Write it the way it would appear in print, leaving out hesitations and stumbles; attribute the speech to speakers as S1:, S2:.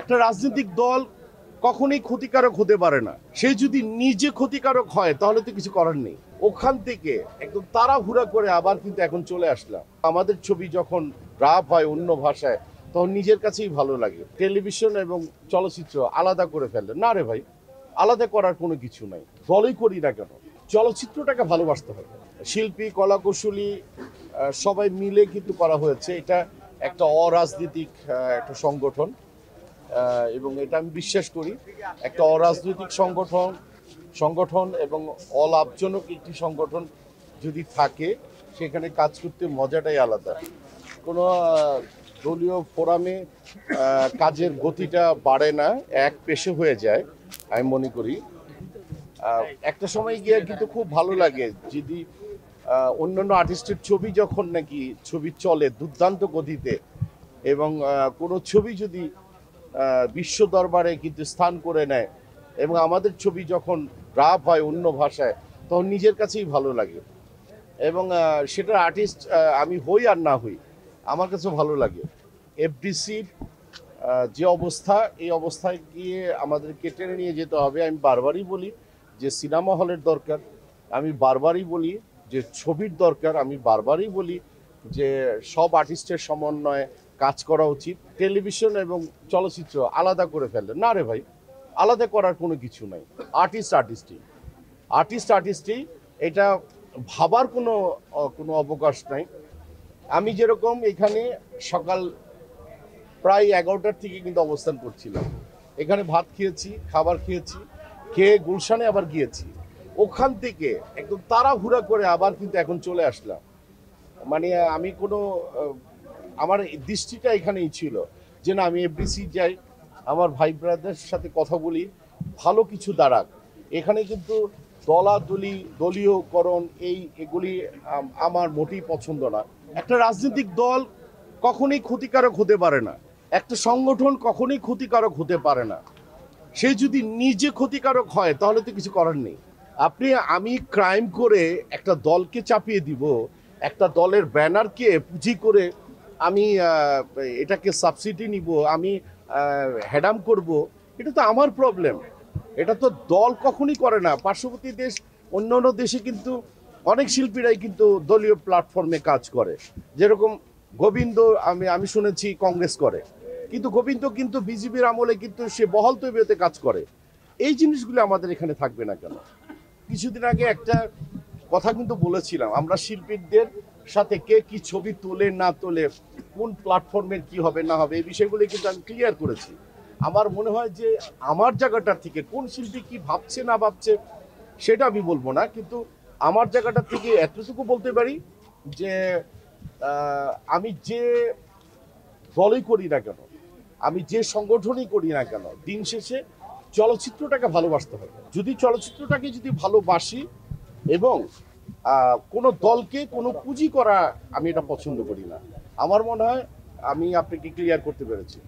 S1: একটা রাজনৈতিক দল কখনোই ক্ষতিকারক হতে পারে না। সে যদি নিজে ক্ষতিকারক হয় তাহলে তো কিছু করার নেই। ওখান থেকে একদম তাড়াহুড়া করে আবার কিন্তু এখন চলে আসলাম। আমাদের ছবি যখন রাপ হয় অন্য ভাষায় তখন নিজের কাছেই ভালো লাগে। টেলিভিশন এবং চলচ্চিত্র আলাদা করে ফেললেন। না রে ভাই, আলাদা করার কোনো কিছু নাই। দলই করি না কেন, চলচ্চিত্রটাকে ভালোবাসতে হবে। শিল্পী, কলাকুশলী সবাই মিলে কিন্তু করা হয়েছে। এটা একটা অরাজনৈতিক একটা সংগঠন, এবং এটা আমি বিশ্বাস করি একটা অরাজনৈতিক সংগঠন এবং অলাভজনক একটি সংগঠন যদি থাকে সেখানে কাজ করতে মজাটাই আলাদা। কোনো দলীয় ফোরামে কাজের গতিটা বাড়ে না, এক পেশে হয়ে যায় আমি মনে করি। একটা সময় গিয়ে কিন্তু খুব ভালো লাগে যদি অন্যান্য আর্টিস্টের ছবি যখন নাকি ছবি চলে দুর্দান্ত গতিতে, এবং কোনো ছবি যদি বিশ্ব দরবারে কিন্তু স্থান করে নেয় এবং আমাদের ছবি যখন রাপ হয় অন্য ভাষায় তখন নিজের কাছেই ভালো লাগে। এবং সেটার আর্টিস্ট আমি হই আর না হই, আমার কাছে ভালো লাগে। এফডিসির যে অবস্থা, এই অবস্থায় গিয়ে আমাদেরকে টেনে নিয়ে যেতে হবে। আমি বারবারই বলি যে সিনেমা হলের দরকার, আমি বারবারই বলি যে ছবির দরকার, আমি বারবারই বলি যে সব আর্টিস্টের সমন্বয়ে কাজ করা উচিত। টেলিভিশন এবং চলচ্চিত্র আলাদা করে ফেললেন। না রে ভাই, আলাদা করার কোনো কিছু নাই। আর্টিস্টই এটা ভাবার কোনো অবকাশ নাই। আমি যেরকম এখানে সকাল প্রায় 11টার থেকে কিন্তু অবস্থান করছিলাম, এখানে ভাত খেয়েছি, খাবার খেয়েছি, খেয়ে গুলশানে আবার গিয়েছি। ওখান থেকে একদম তাড়াহুড়া করে আবার কিন্তু এখন চলে আসলাম। মানে আমি আমার দৃষ্টিটা এখানেই ছিল যে না, আমি এফডিসি যাই, আমার ভাই ব্রাদারের সাথে কথা বলি, ভালো কিছু দাঁড়াক। এখানে কিন্তু দলীয়করণ এগুলি আমার মোটেই পছন্দ না। একটা রাজনৈতিক দল কখনোই ক্ষতিকারক হতে পারে না, একটা সংগঠন কখনোই ক্ষতিকারক হতে পারে না। সে যদি নিজে ক্ষতিকারক হয় তাহলে তো কিছু করার নেই। আমি ক্রাইম করে একটা দলকে চাপিয়ে দিব, একটা দলের ব্যানারকে পুঁজি করে আমি এটাকে সাবসিডি নিব, আমি হ্যাডাম করব, এটা তো আমার প্রবলেম। এটা তো দল কখনই করে না। পার্শ্ববর্তী দেশ, অন্য দেশে কিন্তু অনেক শিল্পীরাই কিন্তু দলীয় প্ল্যাটফর্মে কাজ করে। যেরকম গোবিন্দ, আমি শুনেছি কংগ্রেস করে, কিন্তু গোবিন্দ কিন্তু বিজেপির আমলে কিন্তু সে বহল তবিয়তে কাজ করে। এই জিনিসগুলো আমাদের এখানে থাকবে না কেন? কিছুদিন আগে একটা কথা কিন্তু বলেছিলাম, আমরা শিল্পীদের সাথে কে কি ছবি তোলে না তোলে, কোন প্ল্যাটফর্মের কি হবে না হবে, এই বিষয়গুলো কিন্তু আমি ক্লিয়ার করেছি। আমার মনে হয় যে আমার জায়গাটার থেকে কোন শিল্পী কি ভাবছে না ভাবছে সেটা আমি বলবো না, কিন্তু আমার জায়গাটার থেকে এতটুকু বলতে পারি যে আমি যে দলই করি না কেন, আমি যে সংগঠনই করি না কেন, দিন শেষে চলচ্চিত্রটাকে ভালোবাসতে হবে। চলচ্চিত্রটাকে যদি ভালোবাসি এবং কোনো দলকে কোনো পুঁজি করা, আমি এটা পছন্দ করি না। আমার মনে হয় আমি আপনাকে ক্লিয়ার করতে পেরেছি।